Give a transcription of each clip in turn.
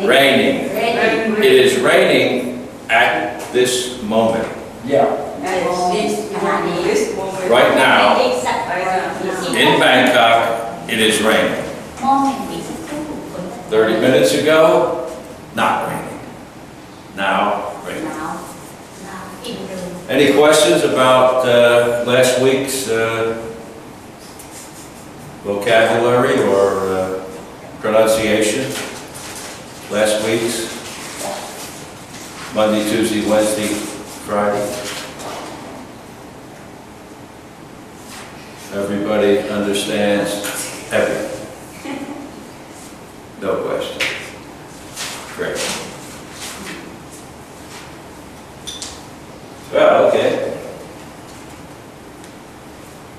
Raining. It is raining at this moment. Yeah. Right now, in Bangkok, it is raining. 30 minutes ago, not raining. Now, raining. Any questions about last week's vocabulary or pronunciation? Last week's? Monday, Tuesday, Wednesday, Friday? Everybody understands everything? No question. Great. Well, okay.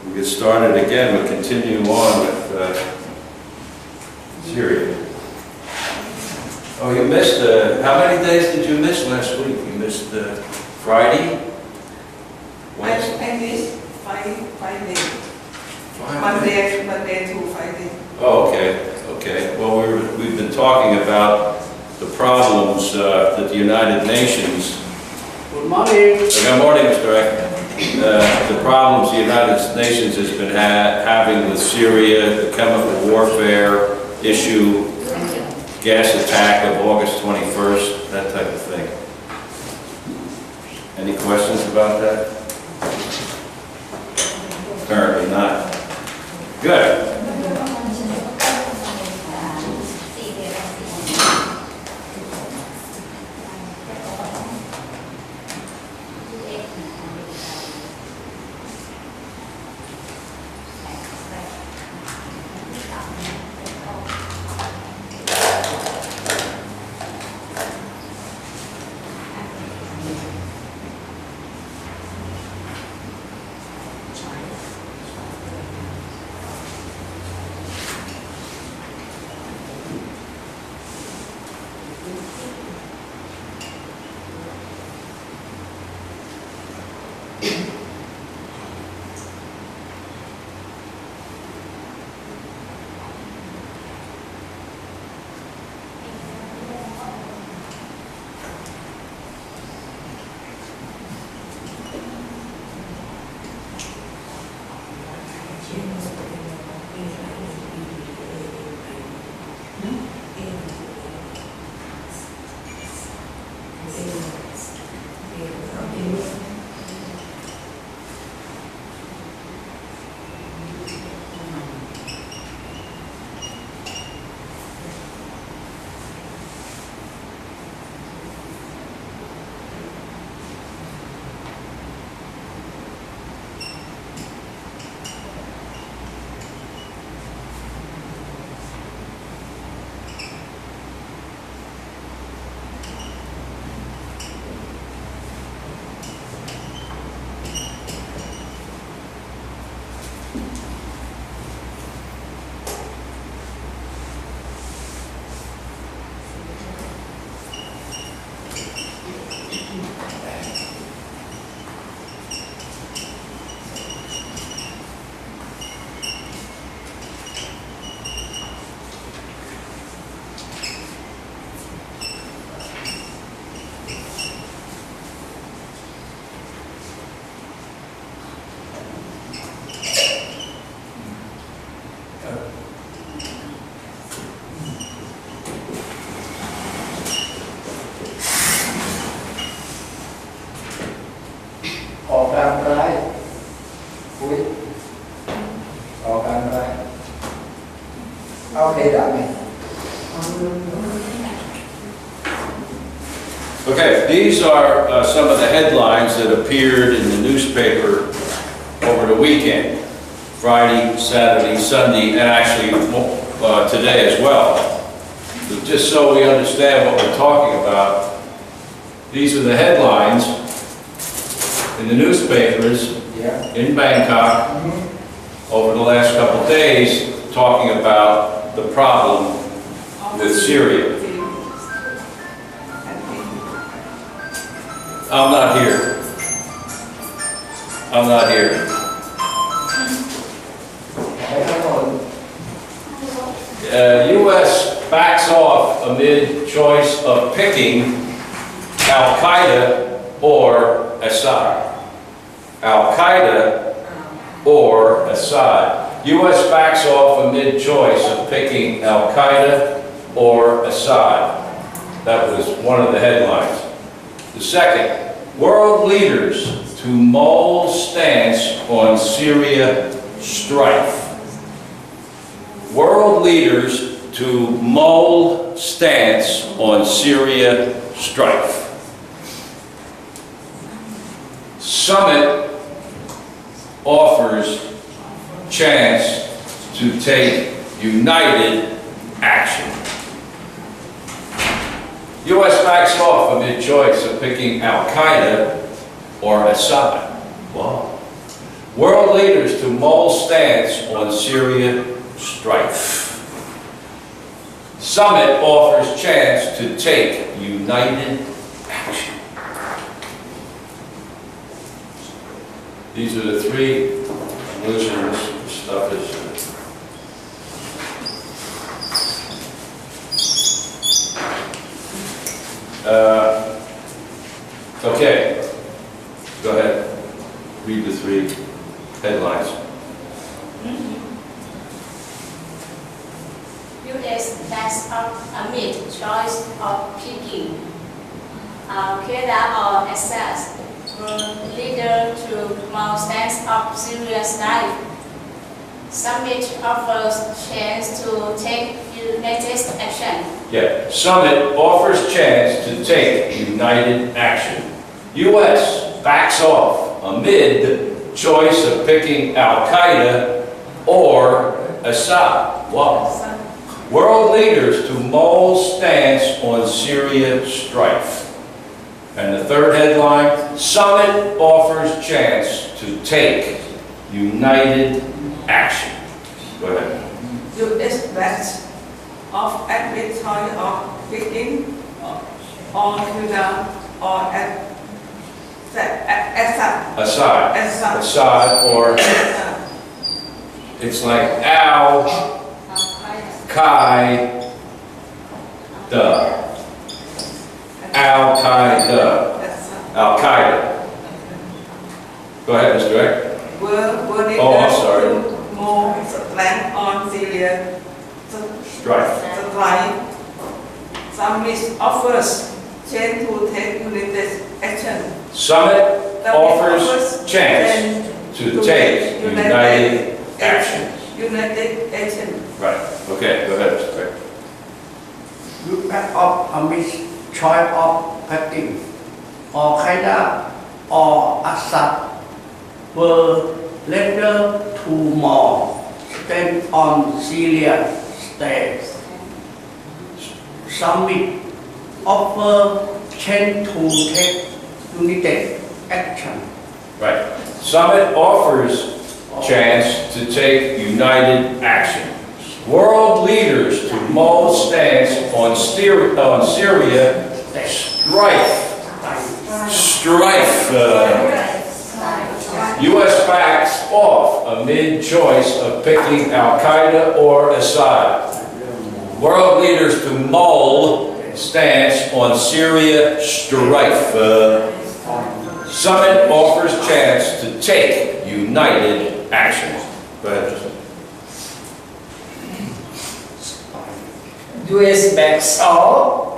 We'll get started again. We'll continue on with Syria. Oh, you missed, how many days did you miss last week? You missed Friday? Wednesday? I missed five days. Monday to Friday. Oh, okay, okay. Well, we've been talking about the problems that the United Nations. Good morning. Good morning, Mr. Eck. The problems the United Nations has been having with Syria, the chemical warfare issue, gas attack of August 21st, that type of thing. Any questions about that? Apparently not. Good. Okay. Okay, these are some of the headlines that appeared in the newspaper over the weekend. Friday, Saturday, Sunday, and actually today as well. So just so we understand what we're talking about, these are the headlines in the newspapers in Bangkok over the last couple of days talking about the problem with Syria. I'm not here. I'm not here. U.S. backs off amid choice of picking Al-Qaeda or Assad. Al-Qaeda or Assad. U.S. backs off amid choice of picking Al-Qaeda or Assad. That was one of the headlines. The second, world leaders to mull stance on Syria strife. World leaders to mull stance on Syria strife. Summit offers chance to take united action. U.S. backs off amid choice of picking Al-Qaeda or Assad. Wow. World leaders to mull stance on Syria strife. Summit offers chance to take united action. These are the three. I'm losing this stuff. Okay, go ahead. Read the three headlines. U.S. backs up amid choice of picking Al-Qaeda or Assad. World leader to mull stance of Syria strife. Summit offers chance to take united action. Yeah, Summit offers chance to take united action. U.S. backs off amid choice of picking Al-Qaeda or Assad. Wow. World leaders to mull stance on Syria strife. And the third headline, Summit offers chance to take united action. Go ahead. U.S. backs off amid choice of picking Al-Qaeda or Assad. Assad or it's like Al-Qaeda. Al-Qaeda. Go ahead, Mr. Eck. Were I'm sorry. more land on Syria Strife. Summit offers chance to take united action. Summit offers chance to take united action. United action. Right. Okay, go ahead, Mr. Eck. You back up amid choice of picking Al-Qaeda or Assad. Were later to more stand on Syria state. Summit offer chance to take united action. Right. Summit offers chance to take united action. World leaders to mull stance on Syria strife. U.S. backs off amid choice of picking Al-Qaeda or Assad. World leaders to mull stance on Syria strife. Summit offers chance to take united action. Go ahead. U.S. backs off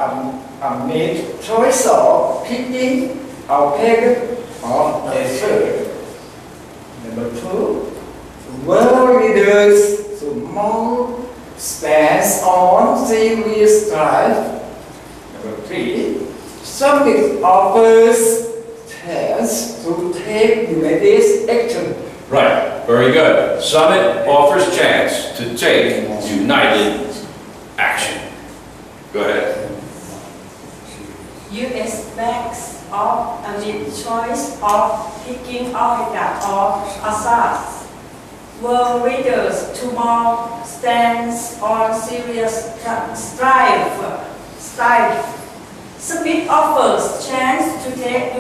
amid choice of picking Al-Qaeda or Assad. Number two, world leaders to mull stands on serious strife. Number 3, summit offers chance to take united action. Right, very good. Summit offers chance to take united action. Go ahead. US backs off amid choice of picking Al-Qaeda or Assad. World leaders tomorrow stands on serious strife. Summit offers chance to take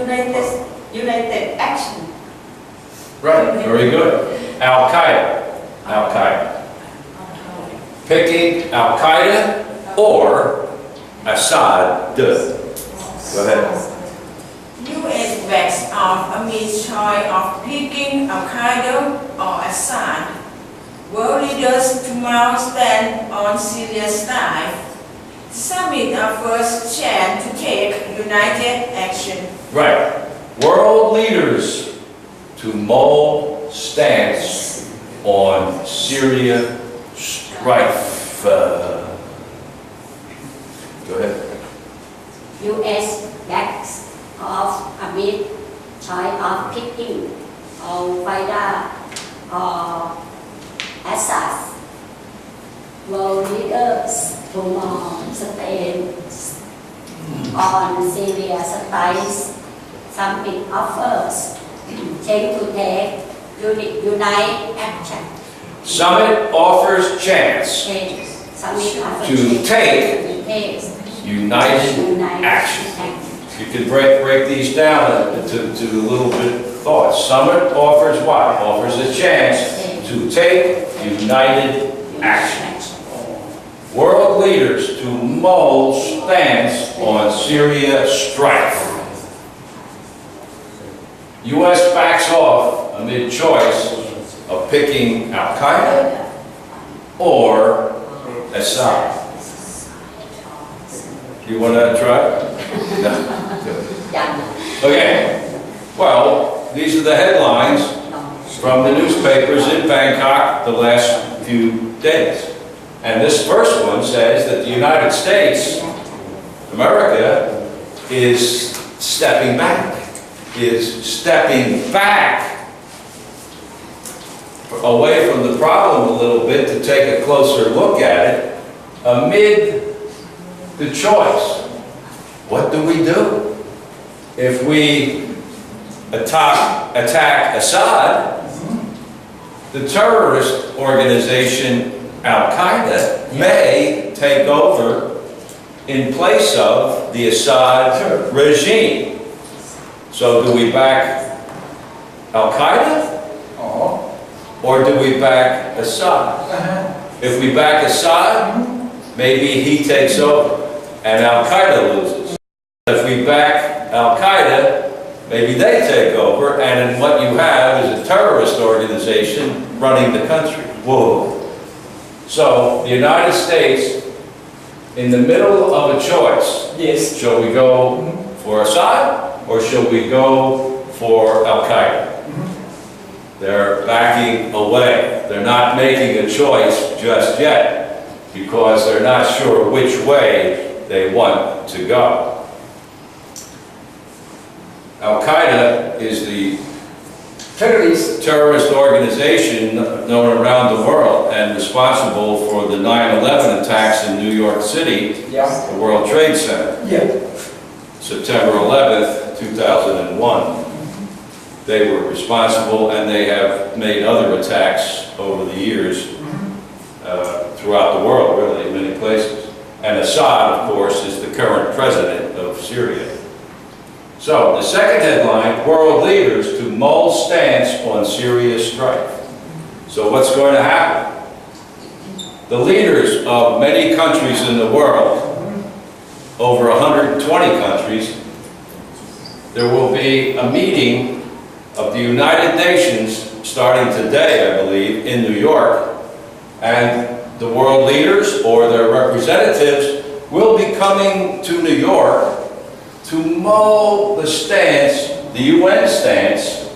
united action. Right, very good. Al-Qaeda. Picking Al-Qaeda or Assad. Go ahead. US backs off amid choice of picking Al-Qaeda or Assad. World leaders tomorrow stand on serious strife. Summit offers chance to take united action. Right. World leaders to mull stance on Syria strife. Go ahead. US backs off amid choice of picking Al-Qaeda or Assad. World leaders tomorrow stand on Syria strife. Summit offers chance to take united action. Summit offers chance Summit offers to take united action. You can break these down to little bit thoughts. Summit offers what? Offers a chance to take united action. World leaders to mull stance on Syria strife. U.S. backs off amid choice of picking Al-Qaeda or Assad. You want to try? No. Good. Okay. Well, these are the headlines from the newspapers in Bangkok the last few days. And this first one says that the United States, America, is stepping back away from the problem a little bit to take a closer look at it amid the choice. What do we do? If we attack Assad, the terrorist organization Al-Qaeda may take over in place of the Assad regime. So do we back Al-Qaeda or do we back Assad? If we back Assad, maybe he takes over and Al-Qaeda loses. If we back Al-Qaeda, maybe they take over, and then what you have is a terrorist organization running the country. Whoa. So the United States, in the middle of a choice, Yes. shall we go for Assad or shall we go for Al-Qaeda? They're backing away. They're not making a choice just yet because they're not sure which way they want to go. Al-Qaeda is the terrorist organization known around the world and responsible for the 9/11 attacks in New York City, the World Trade Center, September 11th, 2001. They were responsible, and they have made other attacks over the years throughout the world, really, in many places. And Assad, of course, is the current president of Syria. So, the second headline, world leaders to mull stance on Syria strife. So what's going to happen? The leaders of many countries in the world, over 120 countries, there will be a meeting of the United Nations starting today, I believe, in New York, and the world leaders or their representatives will be coming to New York to mull the stance, the UN stance,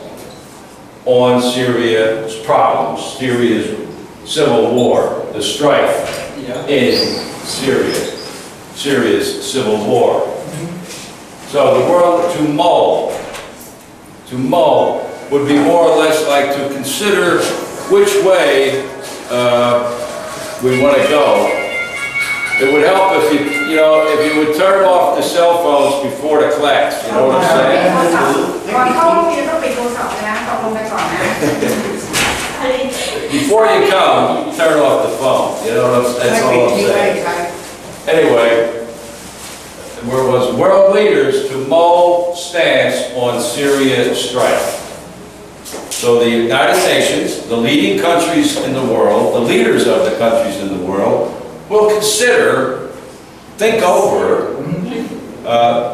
on Syria's problems, Syria's civil war, the strife in Syria's civil war. So the word to mull would be more or less like to consider which way we want to go. It would help if if you would turn off the cell phones before the class. You know what I'm saying? ก่อนเข้าห้องเรียนต้องปิดโทรศัพท์นะตกลงไปก่อนนะ Before you come, turn off the phone. You know what that's all I'm saying. Anyway, where was world leaders to mull stance on Syria strife. So the United Nations, the leading countries in the world, the leaders of the countries in the world, will think over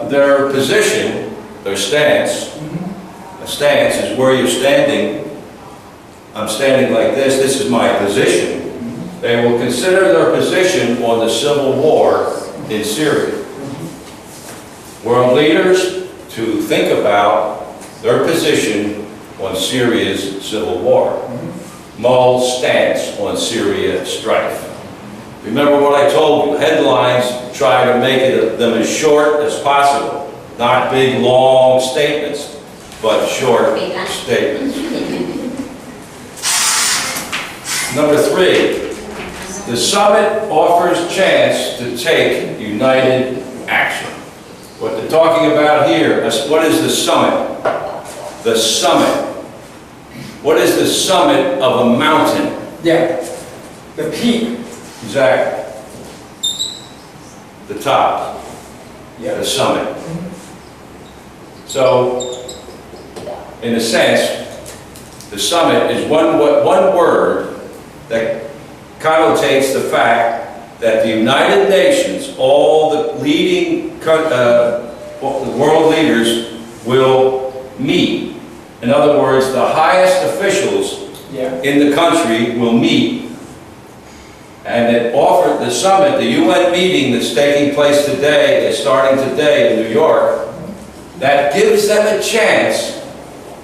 their position, their stance. A stance is where you're standing. I'm standing like this. This is my position. They will consider their position on the civil war in Syria. World leaders to think about their position on Syria's civil war. Mull's stance on Syria strife. Remember what I told you, headlines try to make them as short as possible. Not big, long statements, but short statements. Number 3, the summit offers chance to take united action. What they're talking about here, what is the summit? The summit. What is the summit of a mountain? Yeah, the peak. Exactly. The top. Yeah. The summit. So, in a sense, the summit is one word that connotates the fact that the United Nations, all the leading world leaders will meet. In other words, the highest officials in the country will meet. And it offered the summit, the UN meeting that's taking place today, is starting today in New York, that gives them a chance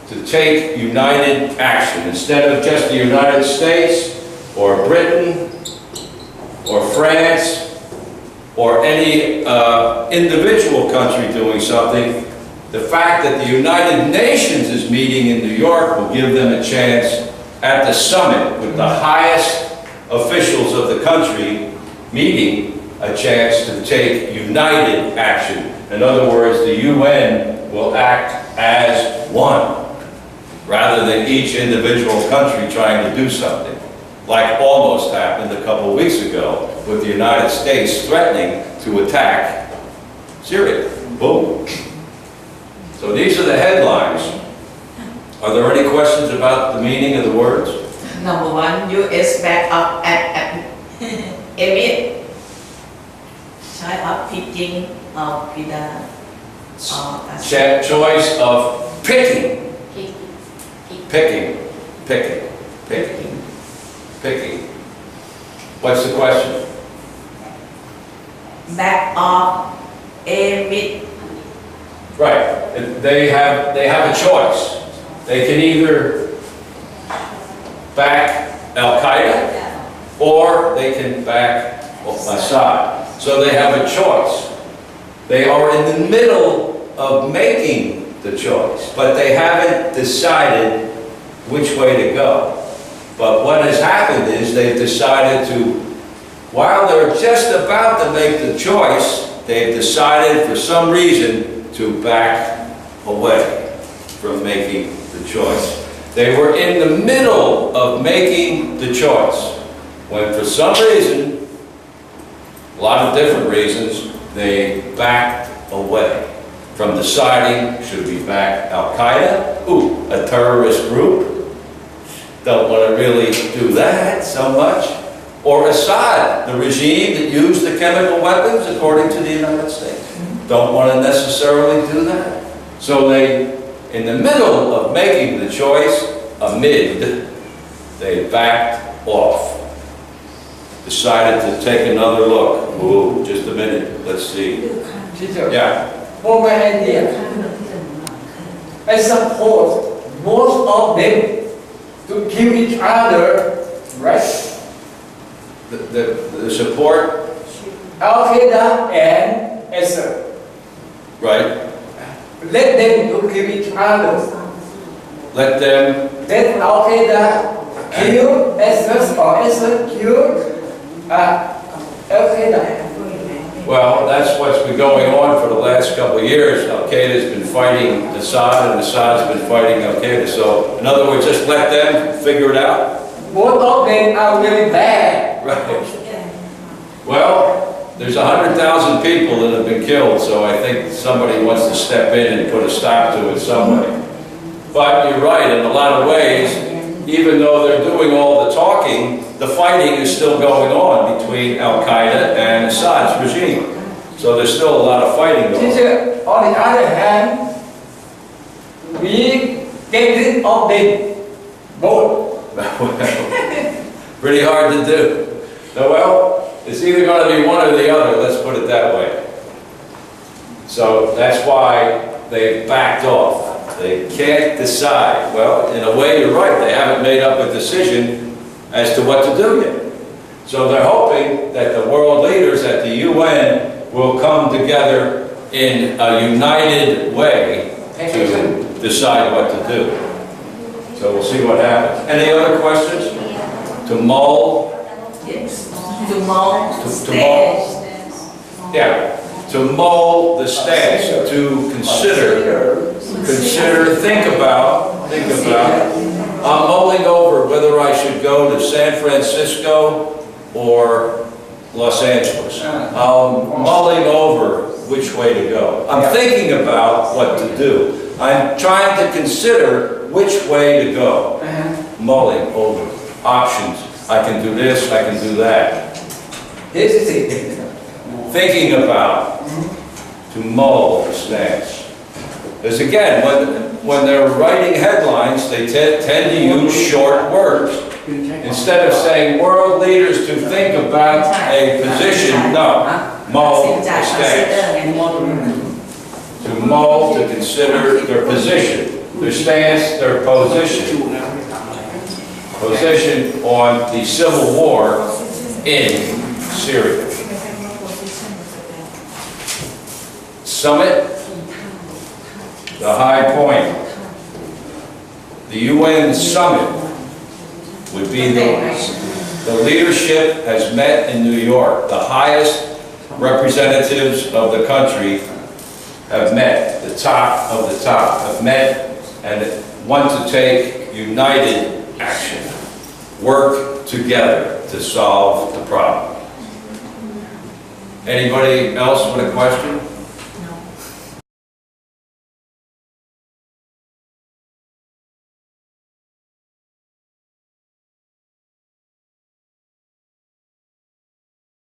to take united action. Instead of just the United States, or Britain, or France, or any individual country doing something, the fact that the United Nations is meeting in New York will give them a chance at the summit with the highest officials of the country meeting, a chance to take united action. In other words, the UN will act as one, rather than each individual country trying to do something, like almost happened a couple of weeks ago with the United States threatening to attack Syria. Boom. So these are the headlines. Are there any questions about the meaning of the words? Number 1, U.S. back up at Emit. Choice of picking of Choice of picking. Peak. Picking. What's the question? back of Emit. Right. They have a choice. They can either back Al-Qaeda or they can back Assad. So they have a choice. They are in the middle of making the choice, but they haven't decided which way to go. But what has happened is they've decided to, while they're just about to make the choice, they've decided for some reason to back away from making the choice. They were in the middle of making the choice, when for some reason, a lot of different reasons, they backed away from deciding, should we back Al-Qaeda? Ooh, a terrorist group. Don't want to really do that so much. Or Assad, the regime that used the chemical weapons according to the United States. Don't want to necessarily do that. So they, in the middle of making the choice, they backed off. Decided to take another look. Ooh, just a minute, let's see. Teacher, Yeah. for my idea, I suppose most of them to kill each other, right? the support, Al-Qaeda and ISIL. right? Let them to kill each other. Let them, Let Al-Qaeda kill ISIL or ISIL kill Al-Qaeda. well, that's what's been going on for the last couple of years. Al-Qaeda's been fighting Assad and Assad's been fighting Al-Qaeda. So, in other words, just let them figure it out. Both of them are really bad. Right. Well, there's 100,000 people that have been killed, so I think somebody wants to step in and put a stop to it some way. But you're right, in a lot of ways, even though they're doing all the talking, the fighting is still going on between Al-Qaeda and Assad's regime. So there's still a lot of fighting going on. Teacher, on the other hand, we get rid of them both. Pretty hard to do. So, well, it's either going to be one or the other, let's put it that way. So that's why they backed off. They can't decide. Well, in a way, you're right. They haven't made up a decision as to what to do yet. So they're hoping that the world leaders at the UN will come together in a united way to decide what to do. So we'll see what happens. Any other questions? To mull? Yes. To mold. To mull? Yeah. To mull the stance, to consider, think about, I'm mulling over whether I should go to San Francisco or Los Angeles. I'm mulling over which way to go. I'm thinking about what to do. I'm trying to consider which way to go. Mulling over options. I can do this, I can do that. Here's the thing. Thinking about, to mull the stance. Because again, when they're writing headlines, they tend to use short words. Instead of saying world leaders to think about a position, no, mull the stance. To mull, to consider their position, their stance, their position. Position on the civil war in Syria. Summit, the high point. The UN summit would be the leadership has met in New York. The highest representatives of the country have met. The top of the top have met and want to take united action. Work together to solve the problem. Anybody else with a question?